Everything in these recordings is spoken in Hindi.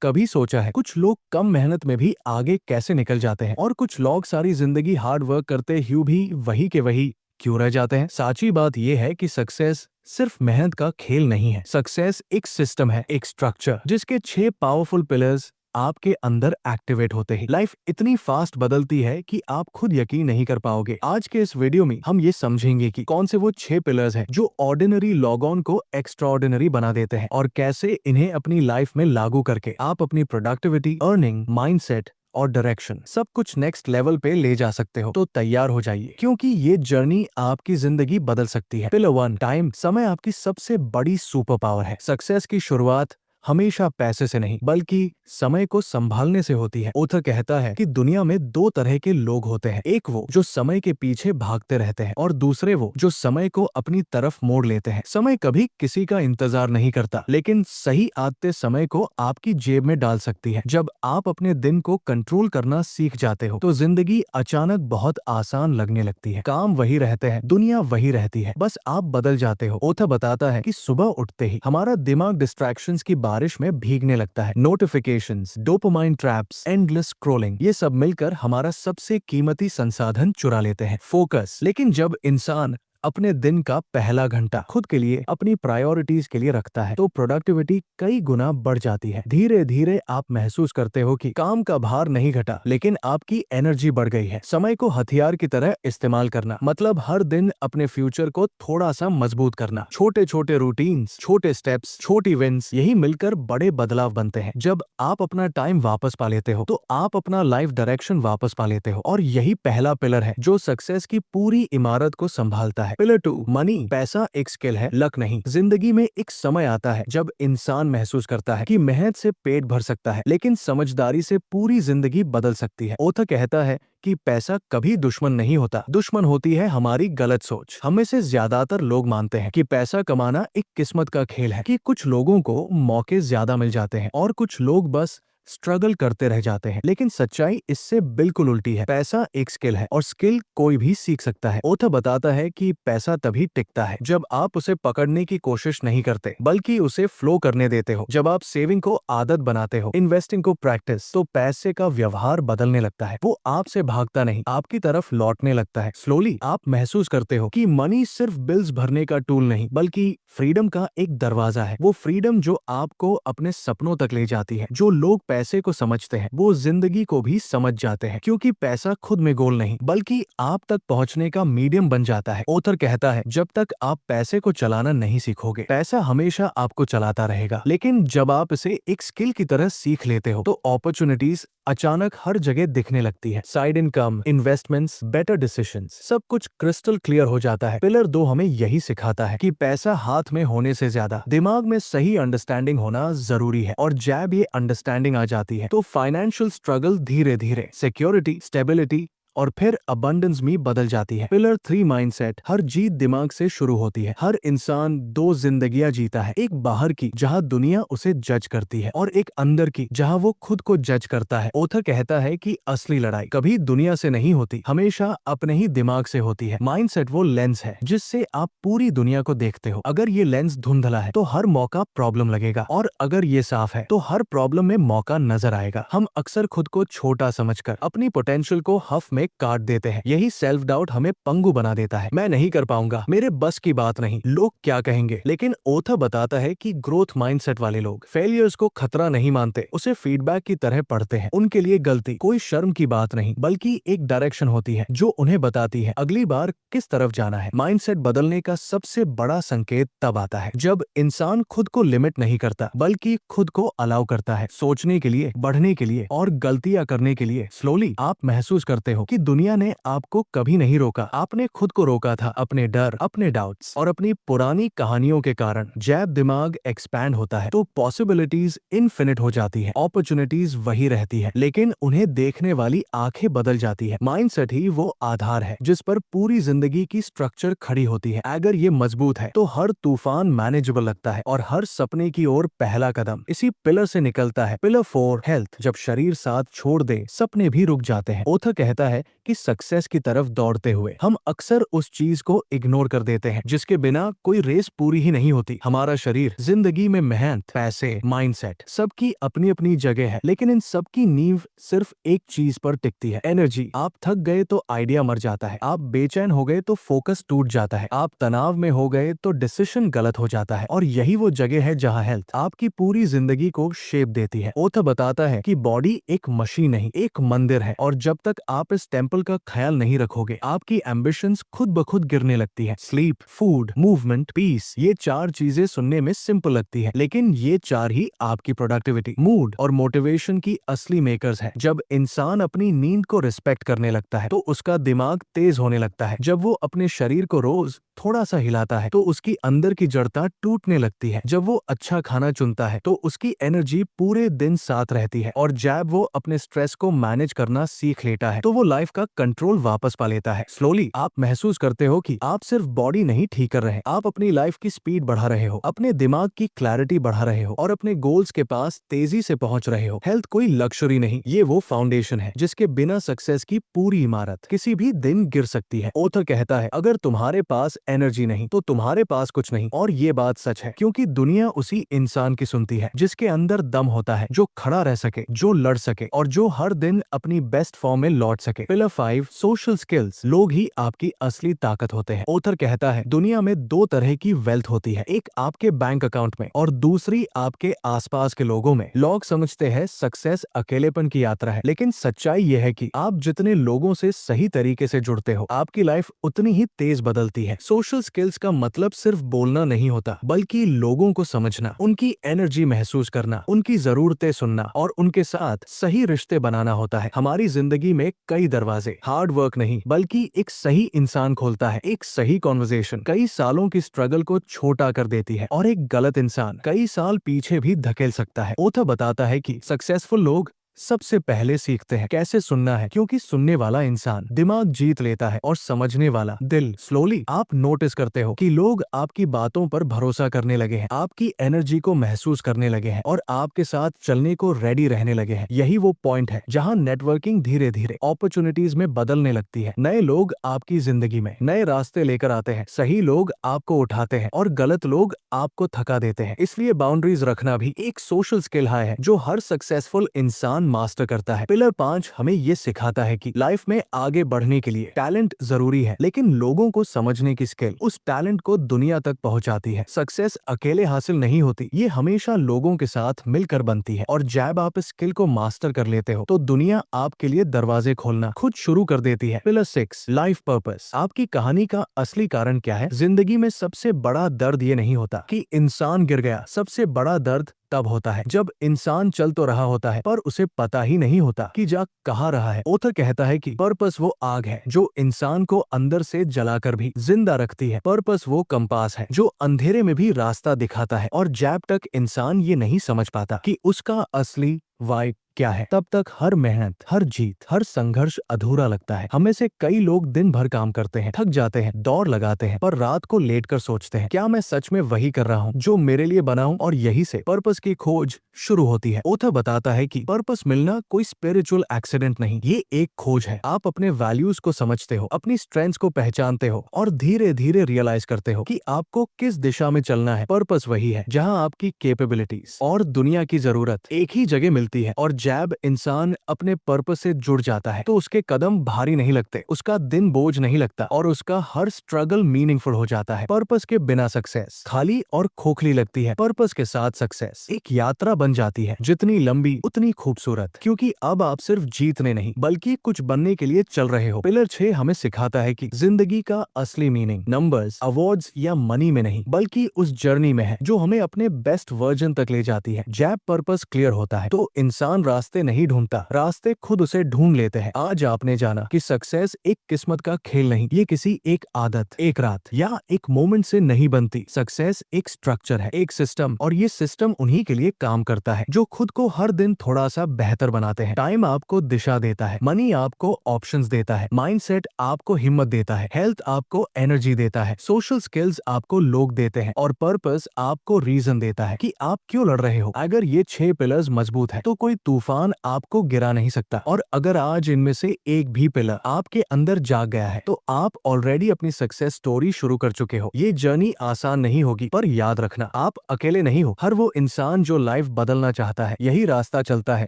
कभी सोचा है कुछ लोग कम मेहनत में भी आगे कैसे निकल जाते हैं और कुछ लोग सारी जिंदगी हार्ड वर्क करते हुए भी वही के वही क्यों रह जाते हैं? साची बात यह है कि सक्सेस सिर्फ मेहनत का खेल नहीं है। सक्सेस एक सिस्टम है, एक स्ट्रक्चर जिसके 6 पावरफुल पिलर्स आपके अंदर एक्टिवेट होते ही लाइफ इतनी फास्ट बदलती है कि आप खुद यकीन नहीं कर पाओगे। आज के इस वीडियो में हम ये समझेंगे कि कौन से वो 6 पिलर्स हैं जो ऑर्डिनरी लॉग ऑन को एक्स्ट्राऑर्डिनरी बना देते हैं और कैसे इन्हें अपनी लाइफ में लागू करके आप अपनी प्रोडक्टिविटी, अर्निंग, माइंडसेट और डायरेक्शन सब कुछ नेक्स्ट लेवल पे ले जा सकते हो। तो तैयार हो जाइए क्योंकि ये जर्नी आपकी जिंदगी बदल सकती है। Pillar 1, time. समय आपकी सबसे बड़ी सुपर पावर है। सक्सेस की शुरुआत हमेशा पैसे से नहीं बल्कि समय को संभालने से होती है। ऑथर कहता है कि दुनिया में 2 तरह के लोग होते हैं, एक वो जो समय के पीछे भागते रहते हैं और दूसरे वो जो समय को अपनी तरफ मोड़ लेते हैं। समय कभी किसी का इंतजार नहीं करता, लेकिन सही आते समय को आपकी जेब में डाल सकती है। जब आप अपने दिन को कंट्रोल करना सीख जाते हो तो जिंदगी अचानक बहुत आसान लगने लगती है। काम वही रहते हैं, दुनिया वही रहती है, बस आप बदल जाते हो। ऑथर बताता है कि सुबह उठते ही हमारा दिमाग डिस्ट्रैक्शंस की बारिश में भीगने लगता है। Notifications, dopamine traps, endless scrolling, ये सब मिलकर हमारा सबसे कीमती संसाधन चुरा लेते हैं, फोकस। लेकिन जब इंसान अपने दिन का पहला घंटा खुद के लिए, अपनी प्रायोरिटीज के लिए रखता है तो प्रोडक्टिविटी कई गुना बढ़ जाती है। धीरे धीरे आप महसूस करते हो कि काम का भार नहीं घटा, लेकिन आपकी एनर्जी बढ़ गई है। समय को हथियार की तरह इस्तेमाल करना मतलब हर दिन अपने फ्यूचर को थोड़ा सा मजबूत करना। छोटे छोटे रूटीन्स, छोटे स्टेप्स, छोटी विंस, यही मिलकर बड़े बदलाव बनते हैं। जब आप अपना टाइम वापस पा लेते हो तो आप अपना लाइफ डायरेक्शन वापस पा लेते हो और यही पहला पिलर है जो सक्सेस की पूरी इमारत को संभालता है। Pillar 2, money. पैसा एक स्किल है, लक नहीं। जिंदगी में एक समय आता है जब इंसान महसूस करता है कि मेहनत से पेट भर सकता है, लेकिन समझदारी से पूरी जिंदगी बदल सकती है। ऑथर कहता है कि पैसा कभी दुश्मन नहीं होता, दुश्मन होती है हमारी गलत सोच। हम में से ज्यादातर लोग मानते हैं कि पैसा कमाना एक किस्मत का खेल है, कि कुछ लोगों को मौके ज्यादा मिल जाते हैं और कुछ लोग बस स्ट्रगल करते रह जाते हैं। लेकिन सच्चाई इससे बिल्कुल उल्टी है। पैसा एक स्किल है और स्किल कोई भी सीख सकता है। ऑथर बताता है कि पैसा तभी टिकता है जब आप उसे पकड़ने की कोशिश नहीं करते बल्कि उसे फ्लो करने देते हो। जब आप सेविंग को आदत बनाते हो, इन्वेस्टिंग को प्रैक्टिस, तो पैसे का व्यवहार बदलने लगता है। वो आपसे भागता नहीं, आपकी तरफ लौटने लगता है। स्लोली आप महसूस करते हो कि मनी सिर्फ बिल्स भरने का टूल नहीं बल्कि फ्रीडम का एक दरवाजा है। वो फ्रीडम जो आपको अपने सपनों तक ले जाती है। जो लोग पैसे को समझते हैं वो जिंदगी को भी समझ जाते हैं, क्योंकि पैसा खुद में गोल नहीं बल्कि आप तक पहुंचने का मीडियम बन जाता है। ऑथर कहता है जब तक आप पैसे को चलाना नहीं सीखोगे, पैसा हमेशा आपको चलाता रहेगा। लेकिन जब आप इसे एक स्किल की तरह सीख लेते हो तो अपॉर्चुनिटीज अचानक हर जगह दिखने लगती है। Side income, investments, better decisions, सब कुछ क्रिस्टल क्लियर हो जाता है। पिलर 2 हमें यही सिखाता है कि पैसा हाथ में होने से ज्यादा दिमाग में सही अंडरस्टैंडिंग होना जरूरी है, और जब ये अंडरस्टैंडिंग आ जाती है तो फाइनेंशियल स्ट्रगल धीरे धीरे सिक्योरिटी, स्टेबिलिटी और फिर अबंडेंस में बदल जाती है। Pillar 3, mindset. हर जीत दिमाग से शुरू होती है। हर इंसान 2 जिंदगियां जीता है, एक बाहर की जहां दुनिया उसे जज करती है और एक अंदर की जहां वो खुद को जज करता है। ऑथर कहता है कि असली लड़ाई कभी दुनिया से नहीं होती, हमेशा अपने ही दिमाग से होती है। माइंडसेट वो लेंस है जिससे आप पूरी दुनिया को देखते हो। अगर ये लेंस धुंधला है तो हर मौका प्रॉब्लम लगेगा, और अगर ये साफ है तो हर प्रॉब्लम में मौका नजर आएगा। हम अक्सर खुद को छोटा समझकर अपनी पोटेंशियल को हफ में काट देते हैं। यही सेल्फ डाउट हमें पंगु बना देता है। मैं नहीं कर पाऊंगा, मेरे बस की बात नहीं, लोग क्या कहेंगे। लेकिन ऑथर बताता है कि ग्रोथ माइंडसेट वाले लोग फेलियर्स को खतरा नहीं मानते, उसे फीडबैक की तरह पढ़ते हैं। उनके लिए गलती कोई शर्म की बात नहीं बल्कि एक डायरेक्शन होती है जो उन्हें बताती है अगली बार किस तरफ जाना है। माइंडसेट बदलने का सबसे बड़ा संकेत तब आता है जब इंसान खुद को लिमिट नहीं करता बल्कि खुद को अलाउ करता है, सोचने के लिए, बढ़ने के लिए और गलतियां करने के लिए। स्लोली आप महसूस करते हो कि दुनिया ने आपको कभी नहीं रोका, आपने खुद को रोका था, अपने डर, अपने डाउट्स और अपनी पुरानी कहानियों के कारण। जब दिमाग एक्सपैंड होता है तो पॉसिबिलिटीज इनफिनिट हो जाती है, अपॉर्चुनिटीज वही रहती है, लेकिन उन्हें देखने वाली आंखें बदल जाती है। माइंडसेट ही वो आधार है जिस पर पूरी जिंदगी की स्ट्रक्चर खड़ी होती है। अगर ये मजबूत है तो हर तूफान मैनेजेबल लगता है और हर सपने की ओर पहला कदम इसी पिलर से निकलता है। Pillar 4, health. जब शरीर साथ छोड़ दे सपने भी रुक जाते हैं। ऑथर कहता है कि सक्सेस की तरफ दौड़ते हुए हम अक्सर उस चीज को इग्नोर कर देते हैं जिसके बिना कोई रेस पूरी ही नहीं होती। हमारा शरीर, जिंदगी में मेहनत, पैसे, माइंडसेट, सबकी अपनी अपनी जगह है, लेकिन इन सबकी नींव सिर्फ एक चीज पर टिकती है, एनर्जी। आप थक गए तो आइडिया मर जाता है, आप बेचैन हो गए तो फोकस टूट जाता है, आप तनाव में हो गए तो डिसीजन गलत हो जाता है। और यही वो जगह है जहाँ हेल्थ आपकी पूरी जिंदगी को शेप देती है। ओथ बताता है कि बॉडी एक मशीन नहीं, एक मंदिर है, और जब तक आप इस टेम्पल का ख्याल नहीं रखोगे आपकी एम्बिशंस खुद ब खुद गिरने लगती है। स्लीप, फूड, मूवमेंट, पीस, ये चार चीजें सुनने में सिंपल लगती है, लेकिन ये चार ही आपकी प्रोडक्टिविटी, मूड और मोटिवेशन की असली मेकर्स हैं। जब इंसान अपनी नींद को रिस्पेक्ट करने लगता है तो उसका दिमाग तेज होने लगता है। जब वो अपने शरीर को रोज थोड़ा सा हिलाता है तो उसकी अंदर की जड़ता टूटने लगती है। जब वो अच्छा खाना चुनता है तो उसकी एनर्जी पूरे दिन साथ रहती है, और जब वो अपने स्ट्रेस को मैनेज करना सीख लेता है तो वो लाइफ का कंट्रोल वापस पा लेता है। स्लोली आप महसूस करते हो कि आप सिर्फ बॉडी नहीं ठीक कर रहे, आप अपनी लाइफ की स्पीड बढ़ा रहे हो, अपने दिमाग की क्लैरिटी बढ़ा रहे हो और अपने गोल्स के पास तेजी से पहुंच रहे हो। हेल्थ कोई लक्जरी नहीं, ये वो फाउंडेशन है जिसके बिना सक्सेस की पूरी इमारत किसी भी दिन गिर सकती है। ऑथर कहता है, अगर तुम्हारे पास एनर्जी नहीं तो तुम्हारे पास कुछ नहीं। और ये बात सच है, क्योंकि दुनिया उसी इंसान की सुनती है जिसके अंदर दम होता है, जो खड़ा रह सके, जो लड़ सके और जो हर दिन अपनी बेस्ट फॉर्म में लौट सके। Pillar 5, social skills. लोग ही आपकी असली ताकत होते हैं। ऑथर कहता है, दुनिया में दो तरह की वेल्थ होती है, एक आपके बैंक अकाउंट में और दूसरी आपके आसपास के लोगों में। लोग समझते हैं सक्सेस अकेलेपन की यात्रा है, लेकिन सच्चाई यह है कि आप जितने लोगों से सही तरीके से जुड़ते हो आपकी लाइफ उतनी ही तेज बदलती है। सोशल स्किल्स का मतलब सिर्फ बोलना नहीं होता, बल्कि लोगों को समझना, उनकी एनर्जी महसूस करना, उनकी जरूरतें सुनना और उनके साथ सही रिश्ते बनाना होता है। हमारी जिंदगी में कई दरवाजे हार्ड वर्क नहीं बल्कि एक सही इंसान खोलता है। एक सही कॉन्वर्सेशन कई सालों की स्ट्रगल को छोटा कर देती है और एक गलत इंसान कई साल पीछे भी धकेल सकता है। ऑथर बताता है कि सक्सेसफुल लोग सबसे पहले सीखते हैं कैसे सुनना है, क्योंकि सुनने वाला इंसान दिमाग जीत लेता है और समझने वाला दिल। स्लोली आप नोटिस करते हो कि लोग आपकी बातों पर भरोसा करने लगे हैं, आपकी एनर्जी को महसूस करने लगे हैं और आपके साथ चलने को रेडी रहने लगे हैं। यही वो पॉइंट है जहां नेटवर्किंग धीरे धीरे अपॉर्चुनिटीज में बदलने लगती है। नए लोग आपकी जिंदगी में नए रास्ते लेकर आते हैं, सही लोग आपको उठाते हैं और गलत लोग आपको थका देते हैं। इसलिए बाउंड्रीज रखना भी एक सोशल स्किल है जो हर सक्सेसफुल इंसान मास्टर करता है। पिलर 5 हमें ये सिखाता है कि लाइफ में आगे बढ़ने के लिए टैलेंट जरूरी है, लेकिन लोगों को समझने की स्किल उस टैलेंट को दुनिया तक पहुंचाती है। सक्सेस अकेले हासिल नहीं होती, ये हमेशा लोगों के साथ मिलकर बनती है, और जब आप इस स्किल को मास्टर कर लेते हो तो दुनिया आपके लिए दरवाजे खोलना खुद शुरू कर देती है। Pillar 6, life purpose. आपकी कहानी का असली कारण क्या है? जिंदगी में सबसे बड़ा दर्द ये नहीं होता कि इंसान गिर गया, सबसे बड़ा दर्द तब होता है जब इंसान चल तो रहा होता है पर उसे पता ही नहीं होता कि जा कहाँ रहा है। ऑथर कहता है कि पर्पस वो आग है जो इंसान को अंदर से जलाकर भी जिंदा रखती है। पर्पस वो कंपास है जो अंधेरे में भी रास्ता दिखाता है, और जब तक इंसान ये नहीं समझ पाता कि उसका असली वाई क्या है, तब तक हर मेहनत, हर जीत, हर संघर्ष अधूरा लगता है। हमें से कई लोग दिन भर काम करते हैं, थक जाते हैं, दौड़ लगाते हैं, पर रात को लेटकर सोचते हैं, क्या मैं सच में वही कर रहा हूँ जो मेरे लिए बना हूँ? और यही से पर्पस की खोज शुरू होती है। ऑथर बताता है कि पर्पस मिलना कोई स्पिरिचुअल एक्सीडेंट नहीं, ये एक खोज है। आप अपने वैल्यूज को समझते हो, अपनी स्ट्रेंथ्स को पहचानते हो और धीरे धीरे रियलाइज करते हो कि आपको किस दिशा में चलना है। पर्पस वही है जहाँ आपकी कैपेबिलिटीज और दुनिया की जरूरत एक ही जगह मिलती है, और जब इंसान अपने पर्पस से जुड़ जाता है तो उसके कदम भारी नहीं लगते, उसका दिन बोझ नहीं लगता और उसका हर स्ट्रगल मीनिंगफुल हो जाता है। पर्पस के बिना सक्सेस खाली और खोखली लगती है, पर्पस के साथ सक्सेस एक यात्रा बन जाती है, जितनी लंबी उतनी खूबसूरत, क्योंकि अब आप सिर्फ जीतने नहीं बल्कि कुछ बनने के लिए चल रहे हो। पिलर 6 हमें सिखाता है कि जिंदगी का असली मीनिंग नंबर्स, अवार्ड्स या मनी में नहीं बल्कि उस जर्नी में है जो हमें अपने बेस्ट वर्जन तक ले जाती है। जब पर्पस क्लियर होता है तो इंसान रास्ते नहीं ढूंढता, रास्ते खुद उसे ढूंढ लेते हैं। आज आपने जाना कि सक्सेस एक किस्मत का खेल नहीं, ये किसी एक आदत, एक रात या एक मोमेंट से नहीं बनती। सक्सेस एक स्ट्रक्चर है, एक सिस्टम, और ये सिस्टम उन्हीं के लिए काम करता है जो खुद को हर दिन थोड़ा सा बेहतर बनाते हैं। टाइम आपको दिशा देता है, मनी आपको ऑप्शंस देता है, माइंडसेट आपको हिम्मत देता है, हेल्थ आपको एनर्जी देता है, सोशल स्किल्स आपको लोग देते हैं, और पर्पस आपको रीजन देता है कि आप क्यों लड़ रहे हो। अगर ये 6 पिलर्स मजबूत है तो कोई तूफान आपको गिरा नहीं सकता। और अगर आज इनमें से एक भी पिलर आपके अंदर जाग गया है तो आप ऑलरेडी अपनी सक्सेस स्टोरी शुरू कर चुके हो। ये जर्नी आसान नहीं होगी, पर याद रखना आप अकेले नहीं हो। हर वो इंसान जो लाइफ बदलना चाहता है यही रास्ता चलता है।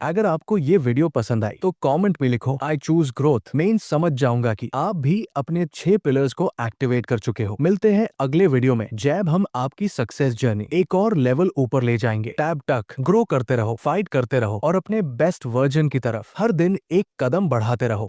अगर आपको ये वीडियो पसंद आई तो कमेंट में लिखो आई चूज ग्रोथ। मैं समझ जाऊंगा कि आप भी अपने 6 पिलर्स को एक्टिवेट कर चुके हो। मिलते हैं अगले वीडियो में जब हम आपकी सक्सेस जर्नी एक और लेवल ऊपर ले जाएंगे। टैब तक ग्रो करते रहो, फाइट करते रहो और अपने बेस्ट वर्जन की तरफ हर दिन एक कदम बढ़ाते रहो।